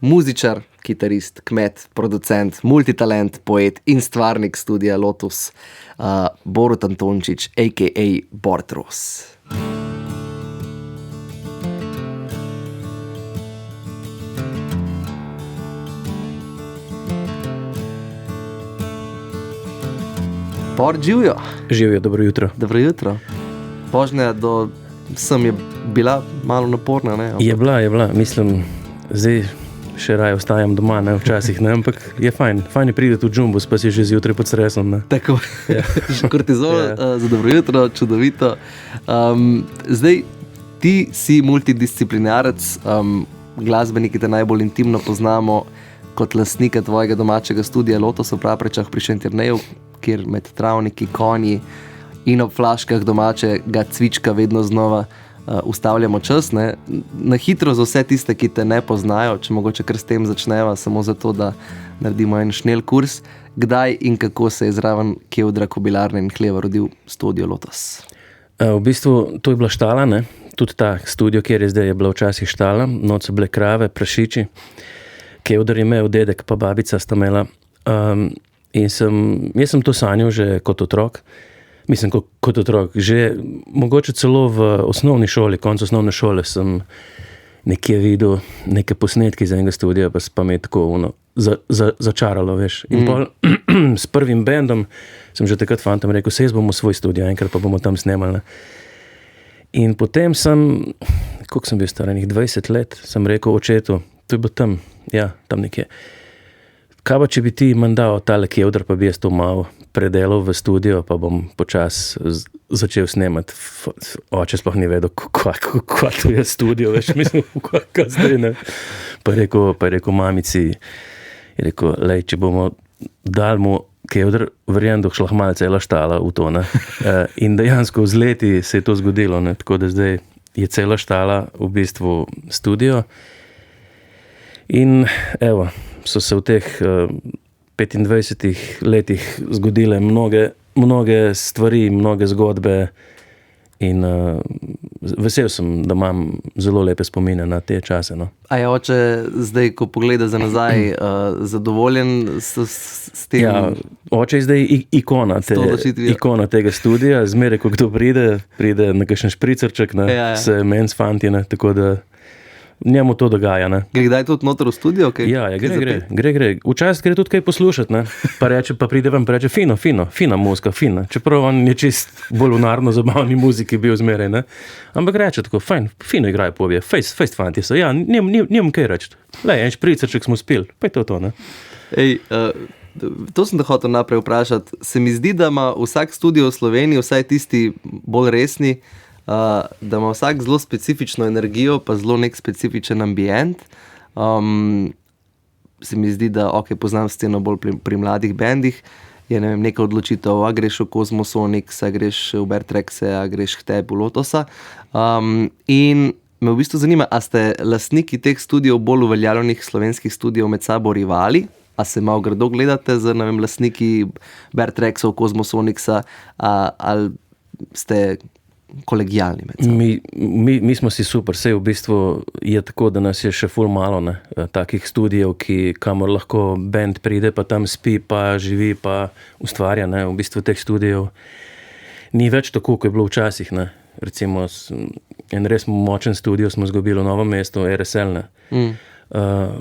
muzičar, kitarist, kmet, producent, multitalent, poet in stvarnik studia Lotus, Borut Antončič, a.k.a. Bortros. Bort, živijo. Živijo, dobro jutro. Dobro jutro. Vožnja do sem je bila malo naporna, ne? Je bila, mislim, zdaj še raje ostajam doma, ne, včasih, ne, ampak je fajn je priti v džumbus, pa si že zjutraj pod stresom, ne. Tako, kortizol, za dobro jutro, čudovito. Zdaj, ti si multidisciplinarec, glasbeniki te najbolj intimno poznamo kot lastnika tvojega domačega studia Lotus v Praprečah pri Šentjerneju, kjer med travniki, konji in ob flaškah domačega cvička vedno znova ustavljamo čas. Ne? Na hitro za vse tiste, ki te ne poznajo, če mogoče kar s tem začneva, samo zato, da naredimo en šnel kurs. Kdaj in kako se je zraven Kevdra, Kobilarne in Hleva rodil studio Lotus? V bistvu to je bila štala, ne? Tudi ta studio, kjer je zdaj, je bila včasih štala, noč so bile krave, prašiči. Kevdar je imel, dedek pa babica sta imela. Jaz sem to sanjal že kot otrok. Mislim, kot otrok. Že mogoče celo v osnovni šoli, konc osnovne šole sem nekje videl neke posnetke iz enega studija, pa me je tako začaralo, veš. In pol s prvim bandom sem že takrat fantom rekel, sej bomo svoj studio, enkrat pa bomo tam snemali. In potem sem, koliko sem bil star, 20 let, sem rekel očetu, to je bilo tam, tam nekje. Kaj pa, če bi ti manj dal tale Kevdr, pa bi jaz to malo predelal v studio, pa bom počas začel snemati. Oče sploh ni vedel, kva to je studio, veš, mislim, kaj zdaj, ne. Pa je rekel mamici, je rekel, lej, če bomo dal mu Kevdr, verjem, da šla malce cela štala v to, ne. In dejansko z leti se je to zgodilo, ne, tako da zdaj je cela štala v bistvu studio. In evo, so se v teh 25 letih zgodile mnoge stvari, mnoge zgodbe in vesel sem, da imam zelo lepe spomine na te čase. No. A je oče zdaj, ko pogleda za nazaj, zadovoljen s tem? Ja, oče je zdaj ikona tega studija. Zmeraj, ko kdo pride na kakšen špricerček, ne, se meni s fanti, ne, tako da njemu to dogaja, ne. Gre kdaj tudi noter v studio? Ja, gre. Včasih gre tudi kaj poslušati, ne. Pa pride vam, pa reče, fina muzika, fina. Čeprav on je čist bolj v narodno-zabavni muziki bil zmeraj, ne. Ampak reče tako, fino igrajo povije, fejst fanti so, ja, nijem kaj reči. Lej, en špricerček smo spili, pa je to, ne. Ej, to sem te hotel naprej vprašati. Se mi zdi, da ima vsak studio v Sloveniji, vsaj tisti bolj resni, da ima vsak zelo specifično energijo, pa zelo nek specifičen ambient. Se mi zdi, da poznam sceno bolj pri mladih bendih, je neka odločitev, a greš v Cosmosonics, a greš v Bertrexe, a greš k tebi v Lotusa. In me v bistvu zanima, a ste lastniki teh studijev bolj uveljavljenih slovenskih studijev med sabo rivali? A se malo grdo gledate z, lastniki Bertrexov, Cosmosonicsa, ali ste kolegijalni med sabo? Mi smo si super, sej v bistvu je tako, da nas je še ful malo, ne, takih studijev, kamor lahko band pride, pa tam spi, pa živi, pa ustvarja, ne, v bistvu teh studijev ni več tako, kot je bilo včasih, ne. Recimo, en res močen studio smo zgubili v Novem mestu, RSL, ne.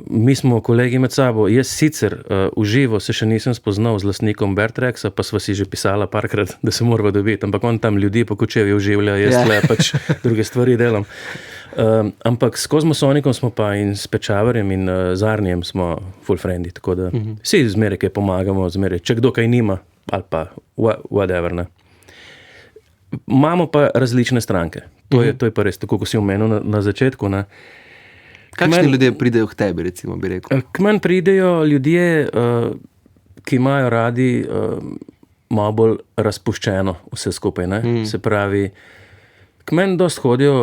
Mi smo kolegi med sabo, jaz sicer v živo se še nisem spoznal z lastnikom Bertrexa, pa sva si že pisala parkrat, da se morava dobiti, ampak on tam ljudi po Kočevju oživlja, jaz tle pač druge stvari delam. Ampak s Cosmosonicom smo pa in s Pečavarjem in z Arnijem smo full friendi, tako da vsi zmeraj kaj pomagamo, zmeraj, če kdo kaj nima, ali pa whatever, ne. Imamo pa različne stranke, to je pa res, tako ko si omenil na začetku, ne. Kakšni ljudje pridejo k tebi, recimo, bi rekel? K meni pridejo ljudje, ki imajo radi malo bolj razpuščeno vse skupaj, ne. Se pravi, k meni dosti hodijo,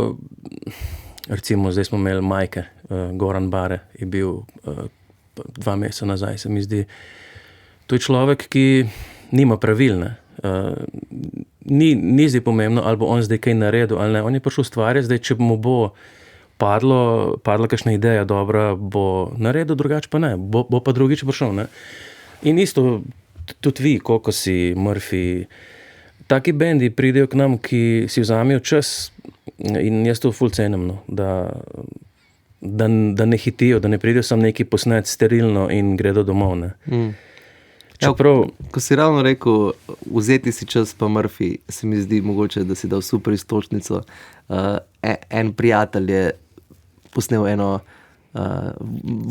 recimo, zdaj smo imeli Majke, Goran Bare je bil 2 meseca nazaj, se mi zdi. To je človek, ki nima pravil, ne. Ni zdaj pomembno, ali bo on zdaj kaj naredil, ali ne. On je prišel ustvarjati, zdaj, če mu bo padla kakšna ideja dobra, bo naredil, drugače pa ne, bo pa drugič prišel, ne. In isto, tudi vi, Kokosi, Murphy, taki bendi pridejo k nam, ki si vzamejo čas in jaz to ful cenim, no, da ne hitijo, da ne pridejo sam neki posnet sterilno in gredo domov, ne. Čeprav... Ko si ravno rekel, vzeti si čas pa Murphy, se mi zdi mogoče, da si dal super istočnico. En prijatelj je posnel eno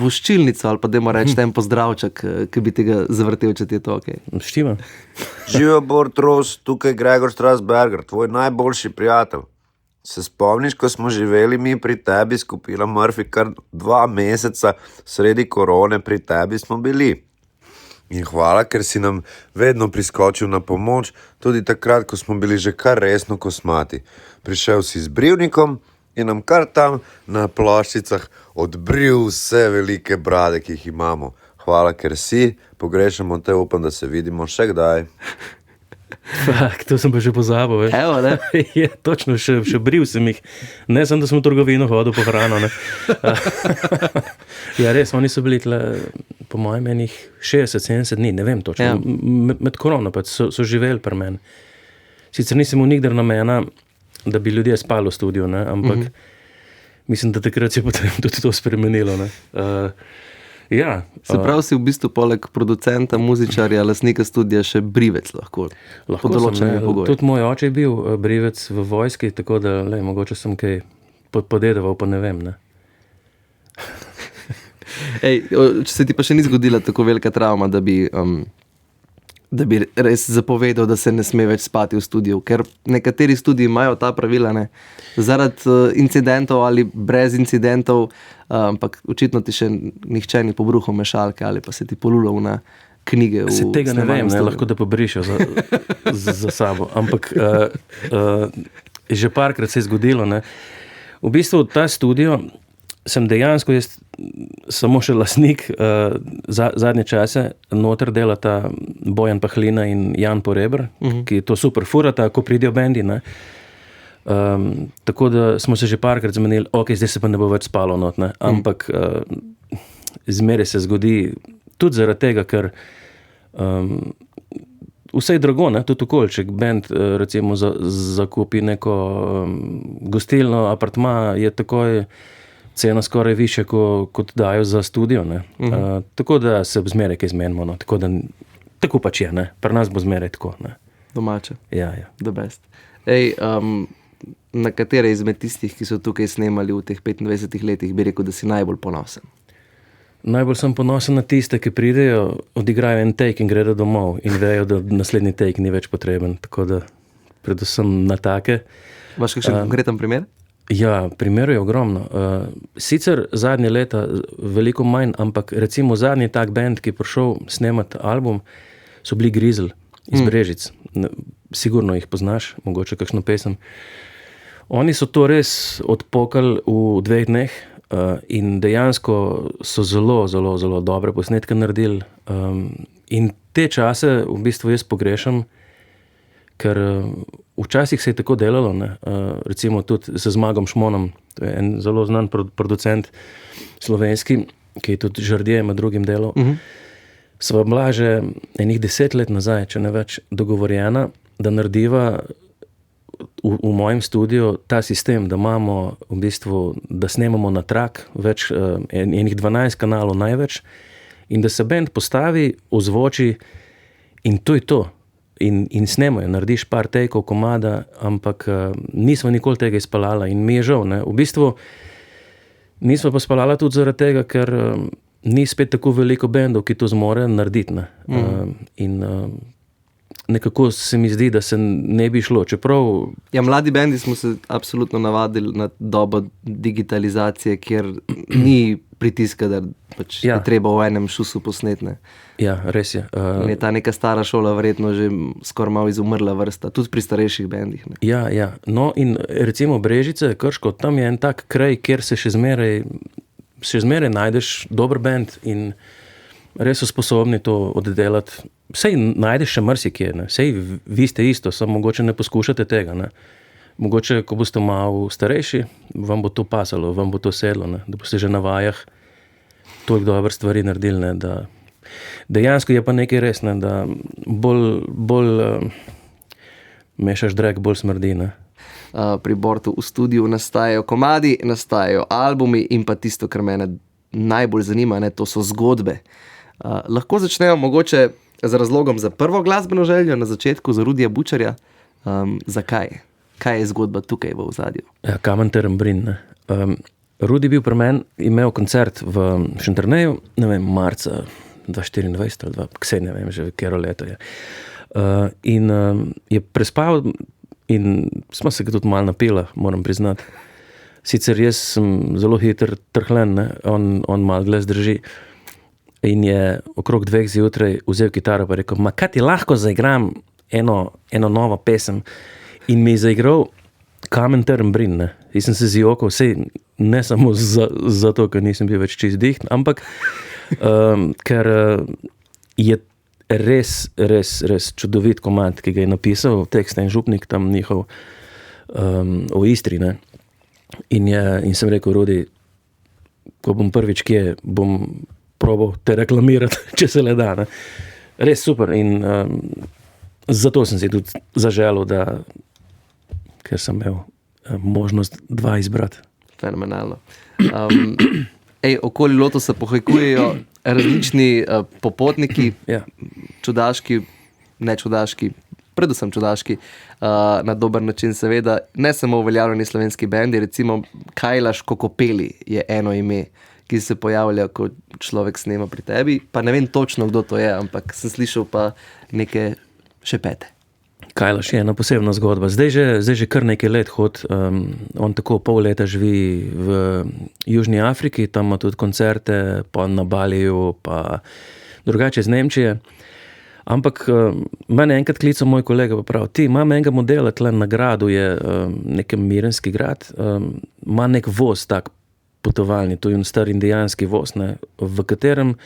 voščilnico ali pa dajmo reči en pozdravček, ki bi tega zavrtel, če ti je to okej. Štima. Živijo Bort Ros, tukaj Gregor Strasberger, tvoj najboljši prijatelj. Se spomniš, ko smo živeli mi pri tebi, skupina Murphy, kar 2 meseca sredi korone pri tebi smo bili. In hvala, ker si nam vedno priskočil na pomoč, tudi takrat, ko smo bili že kar resno kosmati. Prišel si z brivnikom in nam kar tam na ploščicah odbril vse velike brade, ki jih imamo. Hvala, ker si, pogrešamo te, upam, da se vidimo še kdaj. Fak, to sem pa že pozabil, veš. Evo, ne? Je, točno, še bril sem jih. Ne sem, da sem v trgovino hodil po hrano, ne. Ja, res, oni so bili tle, po mojem, enih 60-70 dni, ne vem točno. Ja. Med korono pa so živeli pri meni. Sicer nisem nikdar namena, da bi ljudje spali v studiu, ne, ampak mislim, da takrat se je potem tudi to spremenilo, ne. Ja. Se pravi, si v bistvu poleg producenta, muzičarja, lastnika studija še brivec lahko pod določenimi pogoji. Tudi moj oče je bil brivec v vojski, tako da, mogoče sem kaj podedoval, pa ne vem, ne. Ej, če se ti pa še ni zgodila tako velika travma, da bi res zapovedal, da se ne sme več spati v studiu, ker nekateri studiji imajo ta pravila, ne, zaradi incidentov ali brez incidentov, ampak očitno ti še nihče ni pobruhal mešalke ali pa se ti polulal na knjige v se tega ne vem, studiu. lahko da pobrišel za sabo, ampak že parkrat se je zgodilo, ne. V bistvu ta studio sem dejansko jaz samo še lastnik zadnje čase, noter delata Bojan Pahlina in Jan Porebr, ki to super furata, ko pridejo bendi, ne. Tako da smo se že parkrat zmenili, zdaj se pa ne bo več spalo not, ne. Ampak zmeraj se zgodi, tudi zaradi tega, ker vse je drago, ne, tudi okoljček, bend recimo zakupi neko gostilno, apartma, je takoj cena skoraj više, kot dajo za studio, ne. Tako da se zmeraj kaj zmenimo, no. Tako pač je, ne. Pri nas bo zmeraj tako, ne. Domače. Ja. The best. Ej, na katere izmed tistih, ki so tukaj snemali v teh 25 letih, bi rekel, da si najbolj ponosen? Najbolj sem ponosen na tiste, ki pridejo, odigrajo en take in gredo domov in vejo, da naslednji take ni več potreben, tako da predvsem na take. Imaš kakšen konkreten primer? Ja, primerov je ogromno. Sicer zadnje leta veliko manj, ampak recimo zadnji tak band, ki je prišel snemati album, so bili Grizzle iz Brežic. Sigurno jih poznaš, mogoče kakšno pesem. Oni so to res odpokali v 2 dneh in dejansko so zelo, zelo, zelo dobre posnetke naredili. In te čase v bistvu jaz pogrešam, ker včasih se je tako delalo, ne, recimo tudi z Zmagom Šmonom, to je en zelo znan producent slovenski, ki je tudi Žardje med drugim delal. Sva bila že enih 10 let nazaj, če ne več, dogovorjena, da narediva v mojem studiu ta sistem, da imamo v bistvu, da snemamo na trak več, enih 12 kanalov največ in da se band postavi, ozvoči in to je to. In snemajo, narediš par tejkov komada, ampak nismo nikoli tega izpeljala in mi je žal, ne. V bistvu nismo pa speljala tudi zaradi tega, ker ni spet tako veliko bendov, ki to zmore narediti, ne. In nekako se mi zdi, da se ne bi šlo, čeprav... Ja, mladi bendi smo se absolutno navadili na dobo digitalizacije, kjer ni pritiska, da pač je treba v enem šusu posnet, ne. Ja, res je. In je ta neka stara šola verjetno že skoraj malo izumrla vrsta, tudi pri starejših bendih, ne. Ja. No in recimo Brežice, Krško, tam je en tak kraj, kjer se še zmeraj najdeš dober bend in res so sposobni to oddelati. Sej najdeš še marsikje, ne. Sej vi ste isto, samo mogoče ne poskušate tega, ne. mogoče, ko boste malo starejši, vam bo to pasalo, vam bo to sedlo, ne? Da boste že na vajah toliko dobre stvari naredili, ne? Da dejansko je pa nekaj res, ne? Da bolj mešaš drag, bolj smrdi, ne? Pri Bortu v studiu nastajajo komadi, nastajajo albumi in pa tisto, kar mene najbolj zanima, ne? To so zgodbe. Lahko začnemo mogoče z razlogom za prvo glasbeno željo na začetku, za Rudija Bučarja. Zakaj? Kaj je zgodba tukaj v ozadju? Ja, Kamen Terembrin, ne. Rudi bil pri meni, imel koncert v Šentjerneju, ne vem, marca 2024 ali ksej, ne vem, že katero leto je. In je prespal in smo se ga tudi malo napila, moram priznati. Sicer jaz sem zelo hiter trhlen, ne, on malo glas drži. In je okrog 2 zjutraj vzel kitaro pa rekel, ma kaj ti lahko zaigram eno novo pesem. In mi je zaigral Kamen Terembrin, ne. Jaz sem se zjokal, sej ne samo zato, ker nisem bil več čist diht, ampak ker je res čudovit komad, ki ga je napisal, tekst en župnik tam njihov o Istri, ne. In sem rekel, Rudi, ko bom prvič kje, bom probal te reklamirati, če se le da, ne. Res super in zato sem si tudi zaželel, ker sem imel možnost 2 izbrati. Fenomenalno. Okoli Lotosa pohajkujejo različni popotniki, Ja. čudaški, nečudaški, predvsem čudaški, na dober način seveda, ne samo uveljavljeni slovenski bendi, recimo Kajlaš Kokopeli je eno ime, ki se pojavlja, ko človek snema pri tebi, pa ne vem točno, kdo to je, ampak sem slišal pa neke šepete. Kajlaš je ena posebna zgodba. Zdaj že kar nekaj let hod. On tako pol leta živi v Južni Afriki, tam ima tudi koncerte, pa na Baliju, pa drugače iz Nemčije. Ampak mene enkrat klical moj kolega, pa pravi, ti, imam enega modela tle na gradu, je nekem Mirenski grad, ima nek voz tak potovalni, to je star indijanski voz, ne, v katerem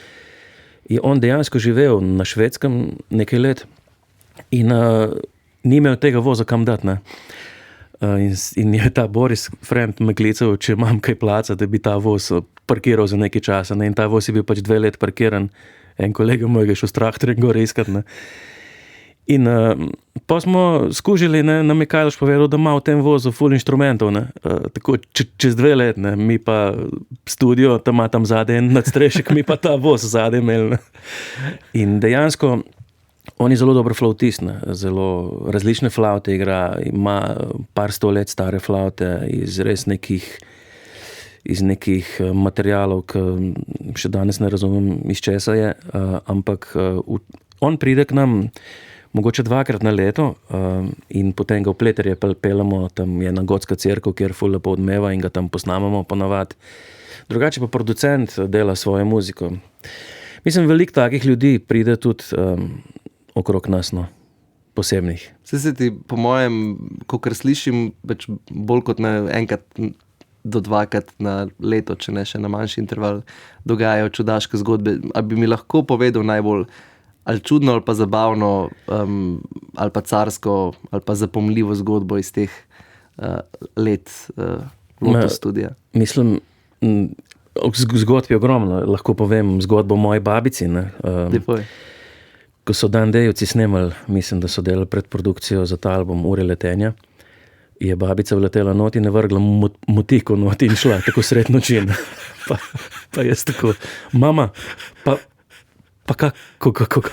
je on dejansko živel na Švedskem nekaj let in ni imel tega voza kam dati, ne. In je ta Boris Friend me klical, če imam kaj placa, da bi ta voz parkiral za nekaj časa, ne. In ta voz je bil pač 2 let parkiran, en kolega mojega je šel s traktorjem gor iskat, ne. In pa smo skužili, ne, nam je Kajlaš povedal, da ima v tem vozu ful inštrumentov, ne. Tako čez 2 let, ne, mi pa studio, tam ima tam zadaj en nadstrešek, mi pa ta voz zadaj imeli, ne. In dejansko on je zelo dober flautist, ne, zelo različne flaute igra, ima par 100 let stare flaute iz res iz nekih materialov, ki še danes ne razumem, iz česa je, ampak on pride k nam mogoče 2-krat na leto in potem ga v Pleterje peljemo, tam je ena gotska cerkev, kjer ful lepo odmeva in ga tam posnamemo ponavadi. Drugače pa producent dela svojo muziko. Mislim, veliko takih ljudi pride tudi okrog nas, no, posebnih. Se ti, po mojem, kakor slišim, bolj kot na enkrat do 2-krat na leto, če ne še na manjši interval, dogajajo čudaške zgodbe. A bi mi lahko povedal najbolj ali čudno, ali pa zabavno, ali pa carsko, ali pa zapomljivo zgodbo iz teh let Lotus studija? Mislim, zgodb je ogromno. Lahko povem zgodbo o moji babici, ne. Ko so Dan Dejevci snemali, mislim, da so delali predprodukcijo za ta album Ure letenja, je babica vletela not in je vrgla motiko not in šla tako sred noči. Pa jaz tako, mama, pa kaj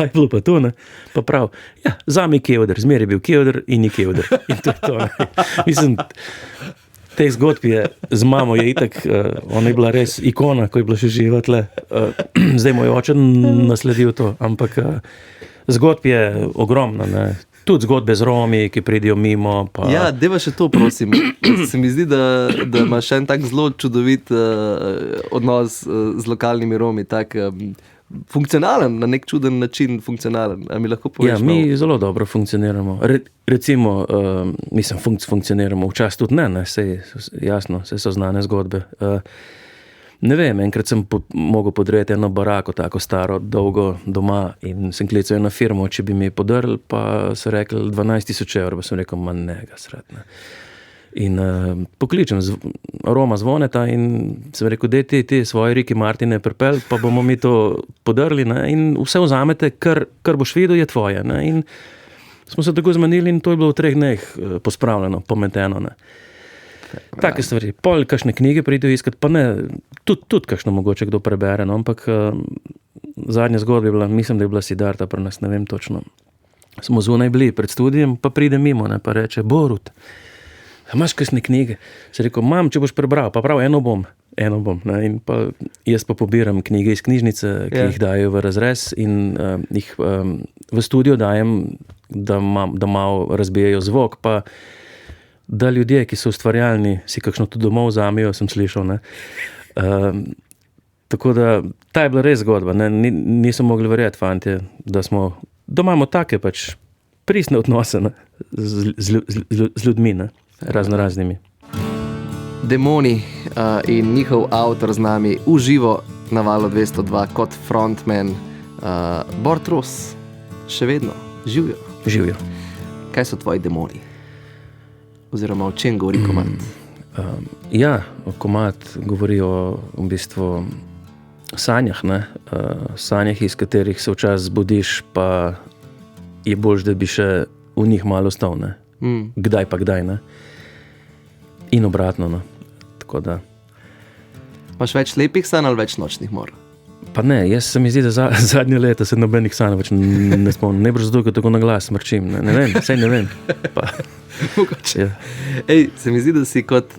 je bilo pa to, ne? Pa prav, ja, zame kevder, zmer je bil kevder in je kevder. In to je to, ne? Mislim, teh zgodb je, z mamo je itak, ona je bila res ikona, ko je bila še živa tle. Zdaj moj oče nasledil to, ampak zgodb je ogromno, ne. Tudi zgodbe z Romi, ki pridijo mimo. Pa... Ja, deva še to, prosim. Se mi zdi, da imaš en tak zelo čudovit odnos z lokalnimi Romi, tak funkcionalen, na nek čuden način funkcionalen. A mi lahko poveš? Ja, mi zelo dobro funkcioniramo. Recimo, mislim, funkcioniramo, včasih tudi ne, sej, jasno, sej so znane zgodbe. Ne vem, enkrat sem mogel podreti eno barako, tako staro, dolgo doma in sem klical na firmo, če bi mi podrl, pa so rekli 12 000 evrov, pa sem rekel, ma ne ga sred, ne. In pokličem Roma Zvoneta in sem rekel, da ti svoje Ricky Martine pripelj, pa bomo mi to podrli, ne? In vse vzamete, kar boš videl, je tvoje. Ne? In smo se tako zmenili in to je bilo v 3 dneh pospravljeno, pometeno. Ne? Take stvari. Pol kakšne knjige pridejo iskati, pa ne, tudi kakšno mogoče kdo prebere, no? Ampak zadnja zgodba je bila, mislim, da je bila Siddharta pri nas, ne vem točno. Smo zunaj bili pred studijem, pa pride mimo, ne? Pa reče, Borut, imaš kakšne knjige? Se rekel, mam, če boš prebral, pa prav, eno bom. Ne? In pa jaz pa pobiram knjige iz knjižnice, ki jih dajo v razrez in jih v studio dajem, da malo razbijajo zvok, pa da ljudje, ki so ustvarjalni, si kakšno tudi domov vzamijo, sem slišal. Ne? Tako da, ta je bila res zgodba. Ne? Nisem mogli verjeti, fantje, da imamo take pač pristne odnose, ne? Z ljudmi, ne? Raznimi. Demoni in njihov avtor z nami v živo na Valu 202 kot frontman Bord Ros, še vedno živijo. Kaj so tvoji demoni? Oziroma o čem govori komad? Komad govori o v bistvu sanjah, ne? Sanjah, iz katerih se včasih zbudiš, pa je boljš, da bi še v njih malo ostal, ne? Kdaj pa kdaj, ne? In obratno, no. Tako da. Imaš več lepih sanj ali več nočnih mor? Pa ne, jaz se mi zdi, da zadnje leta se nobenih sanj več ne spomnim. Najbrž zato, ker tako na glas mrčim. Ne vem, saj ne vem. Pa. Mogoče. Ja. Se mi zdi, da si kot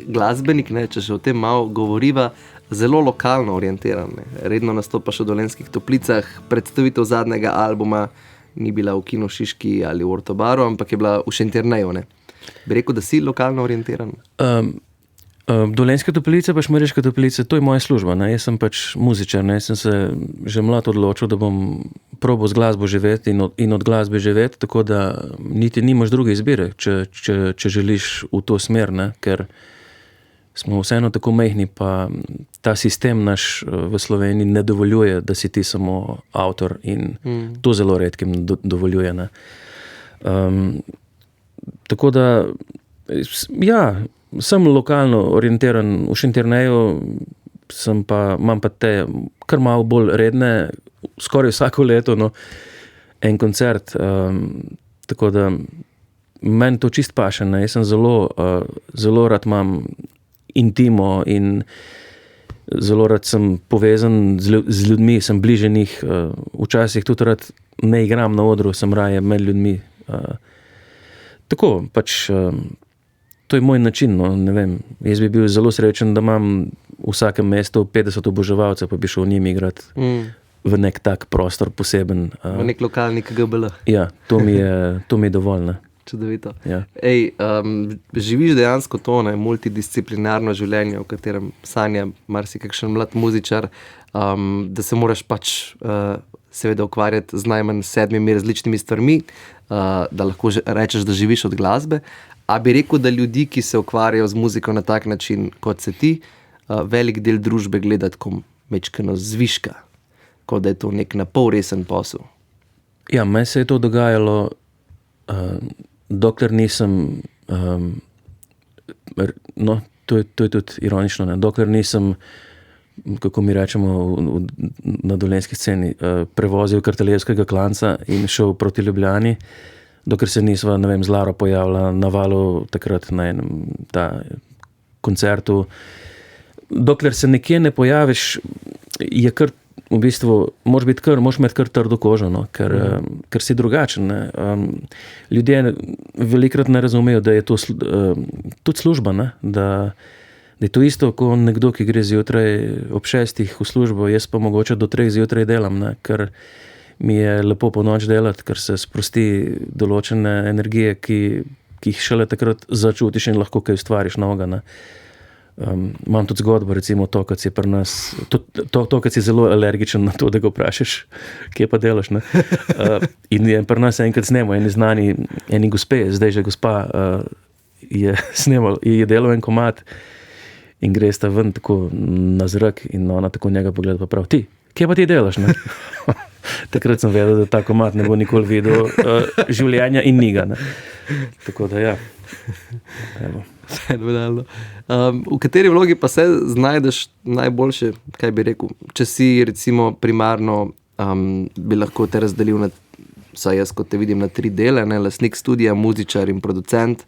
glasbenik, ne, če še o tem malo govoriva, zelo lokalno orientiran. Ne. Redno nastopaš v Dolenjskih Toplicah, predstavitev zadnjega albuma ni bila v Kinu Šiški ali v Ortobaru, ampak je bila v Šentjerneju, ne. Bi rekel, da si lokalno orientiran? Dolenjske Toplice pa Šmarješke Toplice, to je moja služba, ne? Jaz sem pač muzičar, ne? Sem se že mlad odločil, da bom probal z glasbo živeti in od glasbe živeti, tako da niti nimaš druge izbire, če želiš v to smer, ne? Ker smo vseeno tako majhni, pa ta sistem naš v Sloveniji ne dovoljuje, da si ti samo avtor in to zelo redkim dovoljuje, ne? Tako da, sem lokalno orientiran v Šentjerneju, imam pa te kar malo bolj redne, skoraj vsako leto, no, en koncert, tako da meni to čist paše, ne, jaz sem zelo rad imam intimo in zelo rad sem povezan z ljudmi, sem bliže njih, včasih tudi rad ne igram na odru, sem raje med ljudmi, tako, pač, to je moj način, no, ne vem, jaz bi bil zelo srečen, da imam v vsakem mestu 50 oboževalcev, pa bi šel njim igrati v nek tak prostor poseben. V nek lokalni KGBL. Ja, to mi je dovolj, ne. Čudovito. Ja. Živiš dejansko to, ne, multidisciplinarno življenje, v katerem sanja marsikakšen mlad muzičar, da se moraš pač seveda ukvarjati z najmanj 7 različnimi stvarmi, da lahko rečeš, da živiš od glasbe. A bi rekel, da ljudi, ki se ukvarjajo z muziko na tak način, kot se ti, velik del družbe gleda tako mečkeno zviška, kot da je to nek napol resen posel? Ja, meni se je to dogajalo, dokler nisem, no, to je tudi ironično, ne, dokler nisem, kako mi rečemo na dolenjski sceni, prevozil Kartaljevskega klanca in šel proti Ljubljani, dokler se nisva, ne vem, z Laro pojavila na Valu takrat na enem koncertu. Dokler se nekje ne pojaviš, je kar v bistvu, moraš imeti kar trdo kožo, no, ker si drugačen, ne. Ljudje velikrat ne razumejo, da je to tudi služba, ne, da je to isto, kot nekdo, ki gre zjutraj ob 6 v službo, jaz pa mogoče do 3 zjutraj delam, ne, ker mi je lepo po noč delati, ker se sprosti določene energije, ki jih šele takrat začutiš in lahko kaj ustvariš novega, ne. Imam tudi zgodbo, recimo to, kad si pri nas, to, kad si zelo alergičen na to, da ga vprašaš, kje pa delaš, ne. In je pri nas enkrat snemal, eni gospe, zdaj že gospa, je delal en komad in gre sta ven tako na zrak in ona tako njega pogleda pa prav, ti, kje pa ti delaš, ne? Takrat sem vedel, da ta komad ne bo nikoli videl življenja in njega. Tako da ja. Evo. Fenomenalno. V kateri vlogi pa se znajdeš najboljše, kaj bi rekel? Če si recimo primarno bi lahko te razdelil na, saj jaz kot te vidim, na 3 dele, ne? Lastnik studia, muzičar in producent,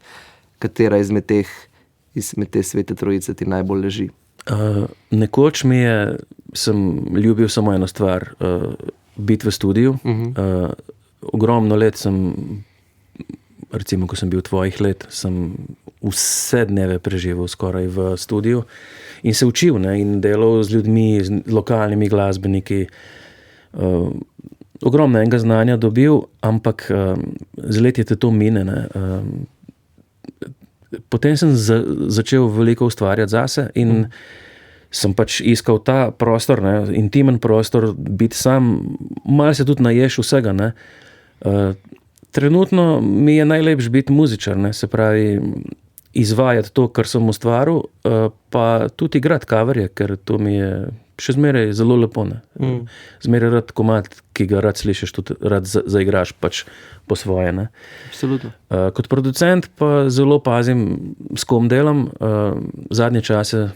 katera izmed te svete trojice ti najbolj leži? Nekoč sem ljubil samo eno stvar, biti v studiu. Ogromno let sem, recimo, ko sem bil tvojih let, sem vse dneve preživel skoraj v studiu in se učil, ne, in delal z ljudmi, z lokalnimi glasbeniki. Ogromno enega znanja dobil, ampak z leti te to mine. Ne. Potem sem začel veliko ustvarjati zase in sem pač iskal ta prostor, ne, intimen prostor, biti sam, malo se tudi naješ vsega. Ne. Trenutno mi je najlepše biti muzičar, ne, se pravi izvajati to, kar sem ustvaril, pa tudi igrati coverje, ker to mi je še zmeraj zelo lepo. Ne. Zmeraj rad komad, ki ga rad slišiš, tudi rad zaigraš pač po svoje. Ne. Absolutno. Kot producent pa zelo pazim, s kom delam. Zadnje čase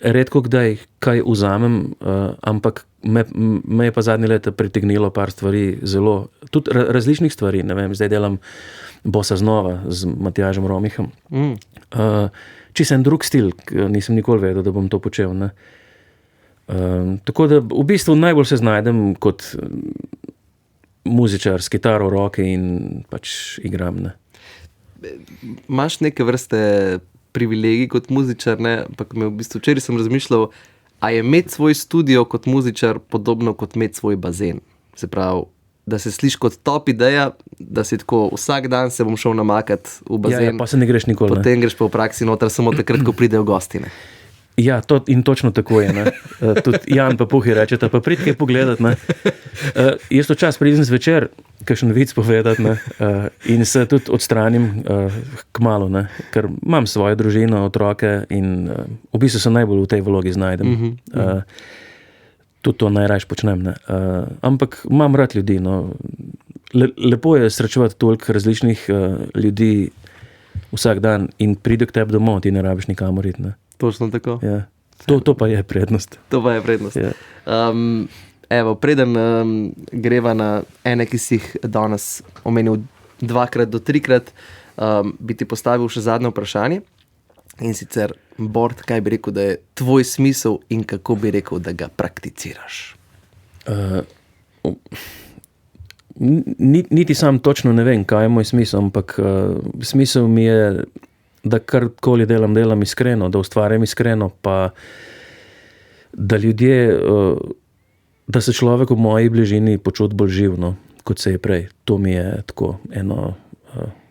redko kdaj kaj vzamem, ampak me je pa zadnje leta pritegnilo par stvari, zelo, tudi različnih stvari. Ne vem, zdaj delam Bossa znova z Matjažem Romihom. Čisto en drug stil, nisem nikoli vedel, da bom to počel. Ne. Tako da v bistvu najbolj se znajdem kot muzičar s kitaro v roki in pač igram. Ne. Imaš neke vrste privilegij kot muzičar, ne? Ampak v bistvu včeraj sem razmišljal, a je imeti svoj studio kot muzičar podobno kot imeti svoj bazen. Se pravi, da se sliši kot top ideja, da si tako vsak dan se bom šel namakati v bazen. Ja, pa se ne greš nikoli. Potem greš pa v praksi noter samo takrat, ko pridejo gosti. Ne? Ja, in točno tako je. Ne. Tudi Jan pa Puhi rečeta, pa prid kaj pogledati. Ne. Jaz to čas pridem zvečer, kakšen vic povedati, ne. In se tudi odstranim kmalu, ne. Ker imam svojo družino, otroke in v bistvu se najbolj v tej vlogi znajdem. Tudi to najrajš počnem. Ne. Ampak imam rad ljudi. No. Lepo je srečevati toliko različnih ljudi vsak dan in pride k tebi domov, ti ne rabiš nikamor iti. Ne. Točno tako. Ja. To pa je prednost. To pa je prednost. Ja. Evo, preden greva na ene, ki si jih danes omenil 2-krat do 3-krat, bi ti postavil še zadnje vprašanje. In sicer, Bord, kaj bi rekel, da je tvoj smisel in kako bi rekel, da ga prakticiraš? Niti sam točno ne vem, kaj je moj smisel, ampak smisel mi je, da karkoli delam iskreno, da ustvarjam iskreno, pa da ljudje, da se človek v moji bližini počuti bolj živ, no, kot se je prej. To mi je tako eno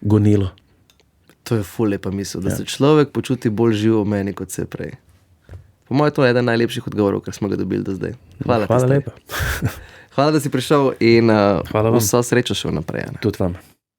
gonilo. To je ful lepa misel, da se človek počuti bolj živ v meni, kot se je prej. Po mojem, to je eden najlepših odgovorov, kar smo ga dobili do zdaj. Hvala lepa. Hvala, da si prišel in vso srečo še vnaprej. Tudi vam.